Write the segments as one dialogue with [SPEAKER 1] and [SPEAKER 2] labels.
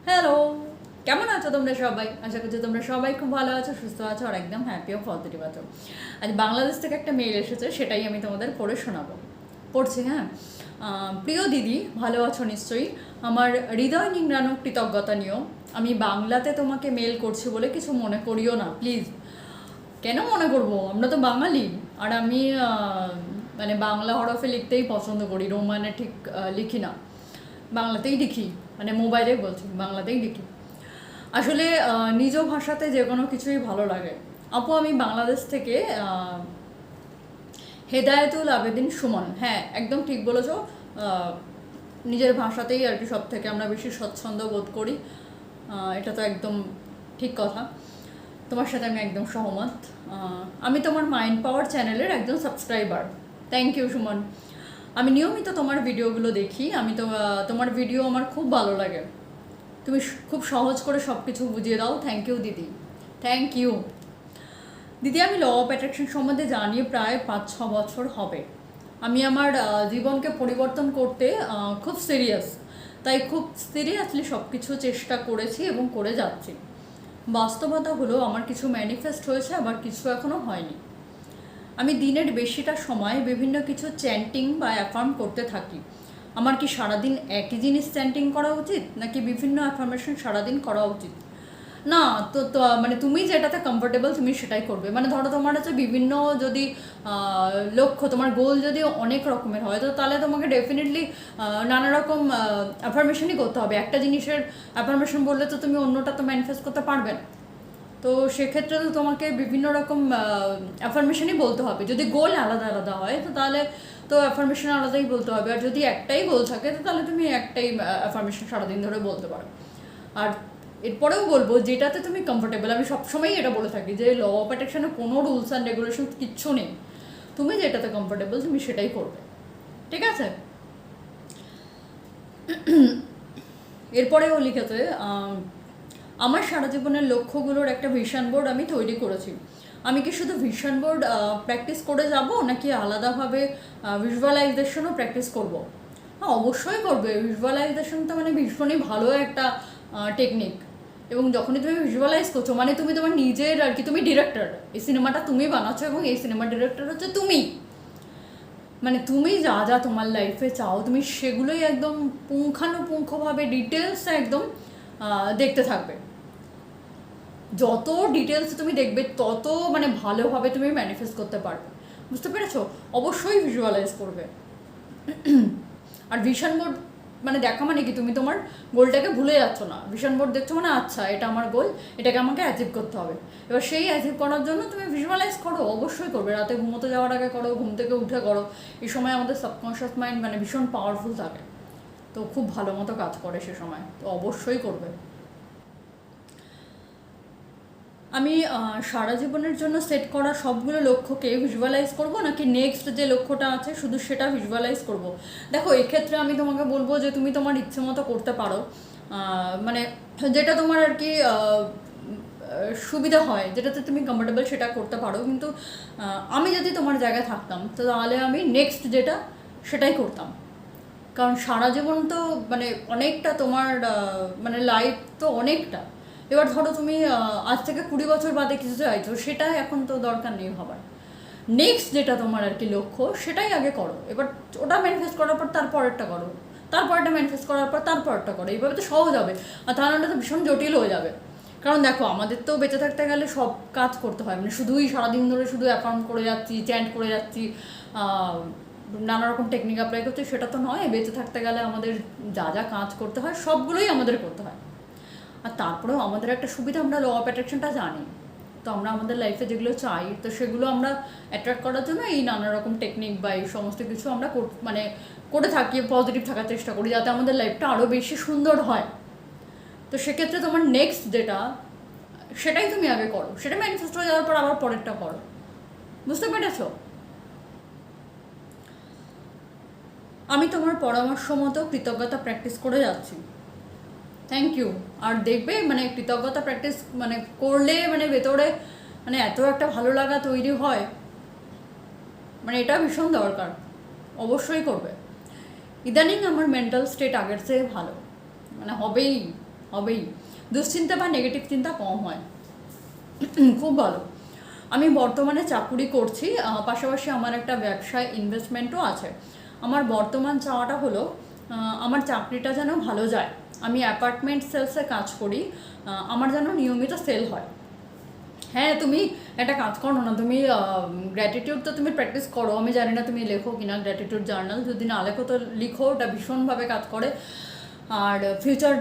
[SPEAKER 1] Hello, কেমন আছো তোমরা সবাই? আশা করছি তোমরা সবাই খুব ভালো আছো, সুস্থ আছো আর একদম হ্যাপি ও পজিটিভ আছো। আজ বাংলাদেশ থেকে একটা মেইল এসেছে, সেটাই আমি তোমাদের পড়ে শোনাবো। পড়ছি, হ্যাঁ। প্রিয় দিদি, ভালো আছো নিশ্চয়ই। আমার হৃদয় নিংড়ানো কৃতজ্ঞতা নিও। আমি বাংলাতে তোমাকে মেল করছি বলে কিছু মনে করিও না প্লিজ। কেন মনে করবো? আমরা তো বাঙালি। আর আমি মানে বাংলা হরফে লিখতেই পছন্দ করি, রোমানে ঠিক লিখি না, বাংলাতেই লিখি। মানে মোবাইলে বলছি, বাংলাতেই লিখি। আসলে নিজ ভাষাতে যে কোনো কিছুই ভালো লাগে। আপু, আমি বাংলাদেশ থেকে হেদায়েতুল আবেদিন সুমন। হ্যাঁ, একদম ঠিক বলেছো। নিজের ভাষাতেই আর কি সব থেকে আমরা বেশি স্বচ্ছন্দ বোধ করি। এটা তো একদম ঠিক কথা, তোমার সাথে আমি একদম সহমত। আমি তোমার মাইন্ড পাওয়ার চ্যানেলের একজন সাবস্ক্রাইবার। Thank you Suman. আমি নিয়মিত তোমার ভিডিওগুলো দেখি। আমি তো তোমার ভিডিও আমার খুব ভালো লাগে। তুমি খুব সহজ করে সব কিছু বুঝিয়ে দাও। থ্যাংক ইউ দিদি, থ্যাংক ইউ দিদি। আমি ল অফ অ্যাট্রাকশন সম্বন্ধে জানি প্রায় 5-6 বছর হবে। আমি আমার জীবনকে পরিবর্তন করতে খুব সিরিয়াস, তাই খুব সিরিয়াসলি সব কিছু চেষ্টা করেছি এবং করে যাচ্ছি। বাস্তবতা হলো আমার কিছু ম্যানিফেস্ট হয়েছে, আবার কিছু এখনও হয়নি। আমি দিনের বেশিটা সময় বিভিন্ন কিছু চ্যান্টিং বা অ্যাফার্ম করতে থাকি। আমার কি সারাদিন একই জিনিস চ্যান্টিং করা উচিত, নাকি বিভিন্ন অ্যাফার্মেশন সারাদিন করা উচিত? না, তো মানে তুমি যেটাতে কমফোর্টেবল তুমি সেটাই করবে। মানে ধরো তোমার হচ্ছে বিভিন্ন যদি লক্ষ্য, তোমার গোল যদি অনেক রকমের হয়, তো তাহলে তোমাকে ডেফিনেটলি নানা রকম অ্যাফার্মেশনই করতে হবে। একটা জিনিসের অ্যাফার্মেশন বললে তো তুমি অন্যটা তো ম্যানিফেস্ট করতে পারবে না। তো সেক্ষেত্রে তো তোমাকে বিভিন্ন রকম অ্যাফার্মেশনই বলতে হবে। যদি গোল আলাদা আলাদা হয় তো তাহলে তো অ্যাফার্মেশন আলাদাই বলতে হবে। আর যদি একটাই গোল থাকে তো তাহলে তুমি একটাই অ্যাফার্মেশন সারাদিন ধরে বলতে পারো। আর এরপরেও বলবো যেটাতে তুমি কমফোর্টেবল। আমি সবসময়ই এটা বলে থাকি যে ল অফ অ্যাট্রাকশনে কোনো রুলস অ্যান্ড রেগুলেশন কিচ্ছু নেই। তুমি যেটাতে কমফোর্টেবল তুমি সেটাই করবে, ঠিক আছে? এরপরেও লিখেছে, আমার সারা জীবনের লক্ষ্যগুলোর একটা ভিশন বোর্ড আমি তৈরি করেছি। আমি কি শুধু ভিশন বোর্ড প্র্যাকটিস করে যাব, নাকি আলাদাভাবে ভিজুয়ালাইজেশনও প্র্যাকটিস করব? হ্যাঁ, অবশ্যই করবে। ভিজুয়ালাইজেশন তো মানে ভীষণই ভালো একটা টেকনিক। এবং যখনই তুমি ভিজুয়ালাইজ করছো মানে তুমি তোমার নিজের আর কি, তুমি ডিরেক্টর। এই সিনেমাটা তুমি বানাচ্ছো এবং এই সিনেমার ডিরেক্টর হচ্ছে তুমি। মানে তুমি যা যা তোমার লাইফে চাও তুমি সেগুলোই একদম পুঙ্খানুপুঙ্খভাবে ডিটেলসে একদম দেখতে থাকবে। যত ডিটেলস তুমি দেখবে তত মানে ভালোভাবে তুমি ম্যানিফেস্ট করতে পারবে। বুঝতে পেরেছো? অবশ্যই ভিজুয়ালাইজ করবে। আর ভিশন বোর্ড মানে দেখা মানে কি, তুমি তোমার গোলটাকে ভুলে যাচ্ছ না। ভিশন বোর্ড দেখছো মানে আচ্ছা এটা আমার গোল, এটাকে আমাকে অ্যাচিভ করতে হবে। এবার সেই অ্যাচিভ করার জন্য তুমি ভিজুয়ালাইজ করো, অবশ্যই করবে। রাতে ঘুমোতে যাওয়ার আগে করো, ঘুম থেকে উঠে করো। এই সময় আমাদের সাবকনশিয়াস মাইন্ড মানে ভীষণ পাওয়ারফুল থাকে, তো খুব ভালো মতো কাজ করে সে সময়, তো অবশ্যই করবে। আমি সারা জীবনের জন্য সেট করা সবগুলো লক্ষ্যকে ভিজুয়ালাইজ করব, নাকি নেক্সট যে লক্ষ্যটা আছে শুধু সেটা ভিজুয়ালাইজ করব? দেখো, এক্ষেত্রে আমি তোমাকে বলবো যে তুমি তোমার ইচ্ছে মতো করতে পারো। মানে যেটা তোমার আর কি সুবিধা হয়, যেটাতে তুমি কমফোর্টেবল সেটা করতে পারো। কিন্তু আমি যদি তোমার জায়গায় থাকতাম তো তাহলে আমি নেক্সট যেটা সেটাই করতাম। কারণ সারা জীবন তো মানে অনেকটা তোমার মানে লাইফ তো অনেকটা। এবার ধরো তুমি আজ থেকে 20 বছর বাদে কিছু চাইছো, সেটা এখন তো দরকার নেই ভাবার। নেক্সট যেটা তোমার আর কি লক্ষ্য সেটাই আগে করো। এবার ওটা ম্যানিফেস্ট করার পর তারপরেরটা করো, তারপরটা ম্যানিফেস্ট করার পর তারপরটা করো। এইভাবে তো সহজ হবে। আর তাহলে তো ভীষণ জটিল হয়ে যাবে। কারণ দেখো, আমাদের তো বেঁচে থাকতে গেলে সব কাজ করতে হয়। মানে শুধুই সারাদিন ধরে শুধু অ্যাকাউন্ট করে যাচ্ছি, চ্যান্ট করে যাচ্ছি, নানা রকম টেকনিক অ্যাপ্লাই করতে, সেটা তো নয়। বেঁচে থাকতে গেলে আমাদের যা যা কাজ করতে হয় সবগুলোই আমাদের করতে হয়। আর তারপরেও আমাদের একটা সুবিধা, আমরা ল অফ অ্যাট্রাকশনটা জানি। তো আমরা আমাদের লাইফে যেগুলো চাই তো সেগুলো আমরা অ্যাট্রাক্ট করার জন্য এই নানা রকম টেকনিক বা এই সমস্ত কিছু আমরা মানে করে থাকি, পজিটিভ থাকার চেষ্টা করি যাতে আমাদের লাইফটা আরও বেশি সুন্দর হয়। তো সেক্ষেত্রে তোমার নেক্সট যেটা সেটাই তুমি আগে করো, সেটা ম্যানিফেস্ট হয়ে যাওয়ার পর আবার পরেরটা করো। বুঝতে পেরেছো? আমি তোমার পরামর্শ মতো কৃতজ্ঞতা প্র্যাকটিস করে যাচ্ছি। Thank you. আর দেখবে মানে কৃতজ্ঞতা প্র্যাকটিস মানে করলে মানে ভেতরে মানে এত একটা ভালো লাগা তৈরি হয়, মানে এটা ভীষণ দরকার। অবশ্যই করবে। ইদানিং আমার মেন্টাল স্টেট আগের চেয়ে ভালো, মানে হবেই। হবেই। দুশ্চিন্তা বা নেগেটিভ চিন্তা কম হয়। খুব ভালো। আমি বর্তমানে চাকুরি করছি, পাশাপাশি আমার একটা ব্যবসায় ইনভেস্টমেন্টও আছে। আমার বর্তমান চাওয়াটা হলো আমার চাকরিটা যেন ভালো যায়। আমি অ্যাপার্টমেন্ট সেলসে কাজ করি, আমার যেন নিয়মিত সেল হয়। হ্যাঁ, তুমি একটা কাজ করো না, তুমি গ্র্যাটিটিউড তো তুমি প্র্যাকটিস করো। আমি জানি না তুমি লেখো কিনা গ্র্যাটিটিউড জার্নাল, যদি না লেখো তো লিখো, ওটা ভীষণভাবে কাজ করে। আর ফিউচার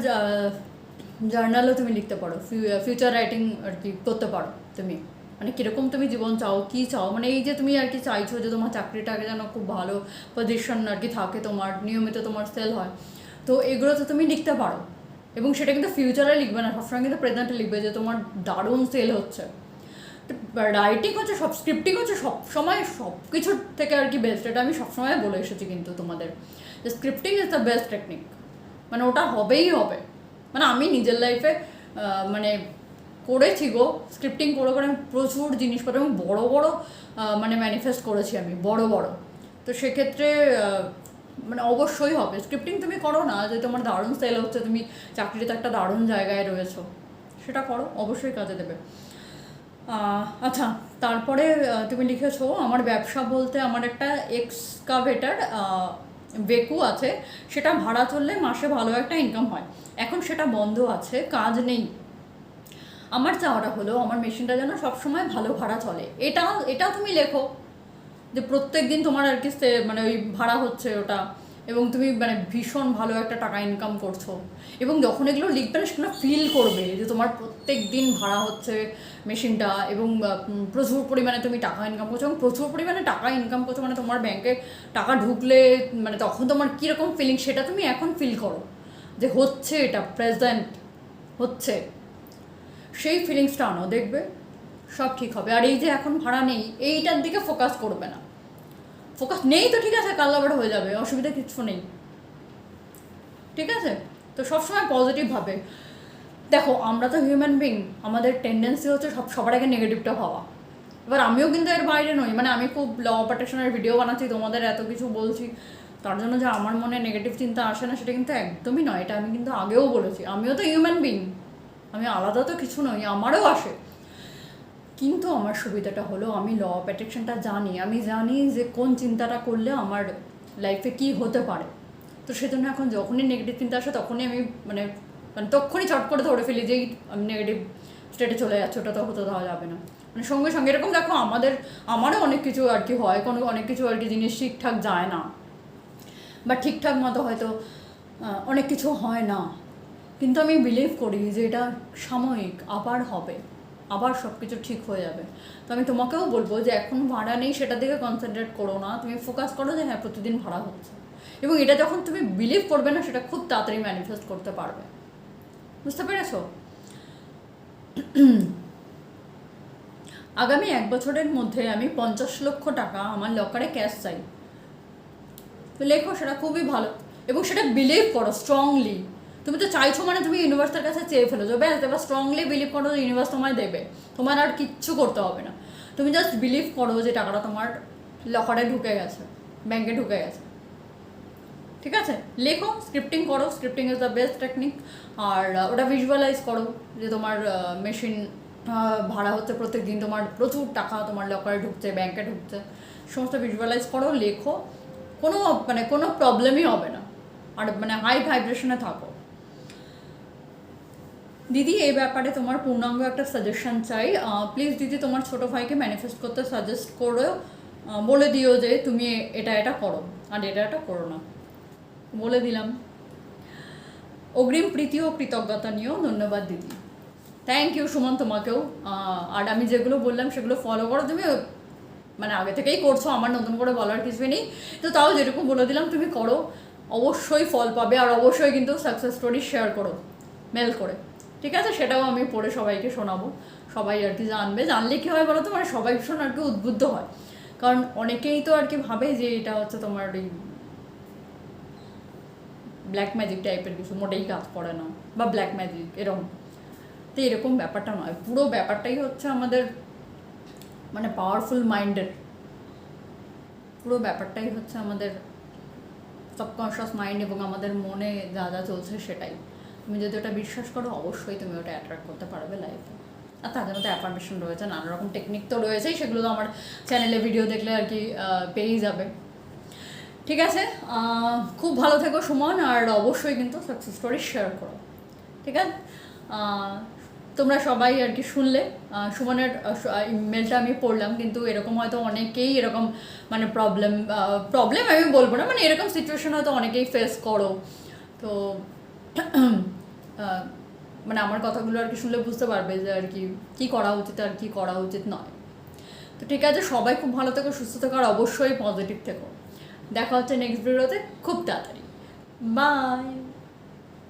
[SPEAKER 1] জার্নালও তুমি লিখতে পারো, ফিউচার রাইটিং আর কি করতে পারো তুমি। মানে কীরকম তুমি জীবন চাও, কী চাও, মানে এই যে তুমি আর কি চাইছো যে তোমার চাকরিটাকে যেন খুব ভালো পজিশন আর কি থাকে, তোমার নিয়মিত তোমার সেল হয়, তো এগুলো তো তুমি লিখতে পারো। এবং সেটা কিন্তু ফিউচারে লিখবে না, সবসময় কিন্তু প্রেজেন্টে লিখবে যে তোমার দারুণ সেল হচ্ছে। রাইটিং হচ্ছে সব, স্ক্রিপ্টিং হচ্ছে সব সময় সব কিছুর থেকে আর কি বেস্ট। এটা আমি সবসময় বলে এসেছি কিন্তু তোমাদের, যে scripting is the best technique. মানে ওটা হবেই হবে। মানে আমি নিজের লাইফে মানে করেছি গো, স্ক্রিপ্টিং করে করে আমি প্রচুর জিনিসপত্র এবং বড়ো বড়ো মানে ম্যানিফেস্ট করেছি আমি, বড় বড়। তো সেক্ষেত্রে মানে অবশ্যই হবে। স্ক্রিপ্টিং তুমি করো না, যে তোমার দারুণ সেল হচ্ছে, তুমি চাকরিতে একটা দারুণ জায়গায় রয়েছো, সেটা করো, অবশ্যই কাজে দেবে। আচ্ছা, তারপরে তুমি লিখেছো আমার ব্যবসা বলতে আমার একটা এক্সকাভেটার বেকু আছে, সেটা ভাড়া চললে মাসে ভালো একটা ইনকাম হয়। এখন সেটা বন্ধ আছে, কাজ নেই। আমার চাওয়াটা হলো আমার মেশিনটা যেন সবসময় ভালো ভাড়া চলে। এটা তুমি লেখো যে প্রত্যেক দিন তোমার আর কি মানে ওই ভাড়া হচ্ছে ওটা, এবং তুমি মানে ভীষণ ভালো একটা টাকা ইনকাম করছো। এবং যখন এগুলো লিখবে না, সেগুলো ফিল করবে যে তোমার প্রত্যেক দিন ভাড়া হচ্ছে মেশিনটা, এবং প্রচুর পরিমাণে তুমি টাকা ইনকাম করছো, এবং প্রচুর পরিমাণে টাকা ইনকাম করছো মানে তোমার ব্যাংকে টাকা ঢুকলে মানে তখন তোমার কীরকম ফিলিং, সেটা তুমি এখন ফিল করো যে হচ্ছে, এটা প্রেজেন্ট হচ্ছে, সেই ফিলিংসটা আনো, দেখবে সব ঠিক হবে। আর এই যে এখন ভাড়া নেই, এইটার দিকে ফোকাস করবে না। ফোকাস নেই তো ঠিক আছে, কাল আবার হয়ে যাবে, অসুবিধা কিচ্ছু নেই, ঠিক আছে? তো সবসময় পজিটিভভাবে দেখো। আমরা তো হিউম্যান বিং, আমাদের টেন্ডেন্সি হচ্ছে সবার আগে নেগেটিভটা ভাবা। এবার আমিও কিন্তু এর বাইরে নই, মানে আমি খুব ল অফ অ্যাট্রাকশনের ভিডিও বানাচ্ছি, তোমাদের এত কিছু বলছি, তার জন্য যে আমার মনে নেগেটিভ চিন্তা আসে না সেটা কিন্তু একদমই নয়। এটা আমি কিন্তু আগেও বলেছি, আমিও তো হিউম্যান বিং, আমি আলাদা তো কিছু নই, আমারও আসে। কিন্তু আমার সুবিধাটা হলো আমি ল অফ অ্যাট্রাকশনটা জানি, আমি জানি যে কোন চিন্তাটা করলে আমার লাইফে কী হতে পারে। তো সেজন্য এখন যখনই নেগেটিভ চিন্তা আসে তখনই আমি মানে মানে তখনই চট করে ধরে ফেলি যে আমি নেগেটিভ স্টেটে চলে যাচ্ছি, ওটা তো হতে দেওয়া যাবে না। মানে সঙ্গে সঙ্গে এরকম দেখো আমারও অনেক কিছু আর কি হয়, অনেক কিছু আর কি জিনিস ঠিকঠাক যায় না, বা ঠিকঠাক মতো হয়তো অনেক কিছু হয় না, কিন্তু আমি বিলিভ করি যে এটা সাময়িক, আবার হবে, আবার সব কিছু ঠিক হয়ে যাবে। তো আমি তোমাকেও বলবো যে এখন ভাড়া নেই সেটার দিকে কনসেন্ট্রেট করো না, তুমি ফোকাস করো যে হ্যাঁ প্রতিদিন ভাড়া হচ্ছে। এবং এটা যখন তুমি বিলিভ করবে না, সেটা খুব তাড়াতাড়ি ম্যানিফেস্ট করতে পারবে। বুঝতে পেরেছো? আগামী 1 বছরের মধ্যে আমি 50 লক্ষ টাকা আমার লকারে ক্যাশ চাই। তো লেখো, সেটা খুবই ভালো, এবং সেটা বিলিভ করো স্ট্রংলি। তুমি তো চাইছো মানে তুমি ইউনিভার্সের কাছে চেয়ে ফেলেছো, ব্যাস, এবার স্ট্রংলি বিলিভ করো যে ইউনিভার্স তোমায় দেবে, তোমার আর কিচ্ছু করতে হবে না। তুমি জাস্ট বিলিভ করো যে টাকাটা তোমার লকারে ঢুকে গেছে, ব্যাংকে ঢুকে গেছে, ঠিক আছে? লেখো, স্ক্রিপ্টিং করো, scripting is the best technique. আর ওটা ভিজুয়ালাইজ করো যে তোমার মেশিন ভাড়া হচ্ছে প্রত্যেক দিন, তোমার প্রচুর টাকা তোমার লকারে ঢুকছে, ব্যাংকে ঢুকছে, সমস্ত ভিজুয়ালাইজ করো, লেখো, কোনো প্রবলেমই হবে না। আর মানে হাই ভাইব্রেশনে থাকো। দিদি, এই ব্যাপারে তোমার পূর্ণাঙ্গ একটা সাজেশন চাই। প্লিজ দিদি, তোমার ছোটো ভাইকে ম্যানিফেস্ট করতে সাজেস্ট করো, বলে দিও যে তুমি এটা করো আর এটা করো না, বলে দিলাম। অগ্রিম প্রীতি ও কৃতজ্ঞতা নিয়েও ধন্যবাদ দিদি। থ্যাংক ইউ সুমন, তোমাকেও। আর আমি যেগুলো বললাম সেগুলো ফলো করো। তুমি মানে আগে থেকেই করছো, আমার নতুন করে বলার কিছুই নেই, তো তাও যেরকম বলে দিলাম তুমি করো, অবশ্যই ফল পাবে। আর অবশ্যই কিন্তু সাকসেস স্টোরি শেয়ার করো মেল করে, ঠিক আছে? সেটাও আমি পড়ে সবাইকে শোনাবো, সবাই আর কি জানবে। জানলে কী হয় বলো তো, মানে সবাই ভীষণ আর কি উদ্বুদ্ধ হয়, কারণ অনেকেই তো আর কি ভাবে যে এটা হচ্ছে তোমার ওই ব্ল্যাক ম্যাজিক টাইপের কিছু, মোটেই কাজ করে না, বা ব্ল্যাক ম্যাজিক এরকম। তো এরকম ব্যাপারটা নয়, পুরো ব্যাপারটাই হচ্ছে আমাদের মানে পাওয়ারফুল মাইন্ডের, পুরো ব্যাপারটাই হচ্ছে আমাদের সাবকনশিয়াস মাইন্ড এবং আমাদের মনে যা যা চলছে সেটাই। তুমি যদি ওটা বিশ্বাস করো অবশ্যই তুমি ওটা অ্যাট্রাক্ট করতে পারবে লাইফে। আর তার জন্য তো অ্যাফার্মেশন রয়েছে, নানা রকম টেকনিক তো রয়েছেই, সেগুলো তো আমার চ্যানেলে ভিডিও দেখলে আর কি পেয়েই যাবে। ঠিক আছে, খুব ভালো থেকো সুমন, আর অবশ্যই কিন্তু সাকসেস স্টোরি শেয়ার করো। ঠিক আছে, তোমরা সবাই আর কি শুনলে সুমনের ইমেলটা আমি পড়লাম, কিন্তু এরকম হয়তো অনেকেই এরকম মানে প্রবলেম আমি বলবো না, মানে এরকম সিচুয়েশন হয়তো অনেকেই ফেস করো। তো মানে আমার কথাগুলো আর কি শুনলে বুঝতে পারবে যে আর কি কী করা উচিত আর কি করা উচিত নয়। তো ঠিক আছে, সবাই খুব ভালো থেকো, সুস্থ থেকো, আর অবশ্যই পজিটিভ থেকো। দেখা হচ্ছে নেক্সট ভিডিওতে খুব তাড়াতাড়ি। বাই।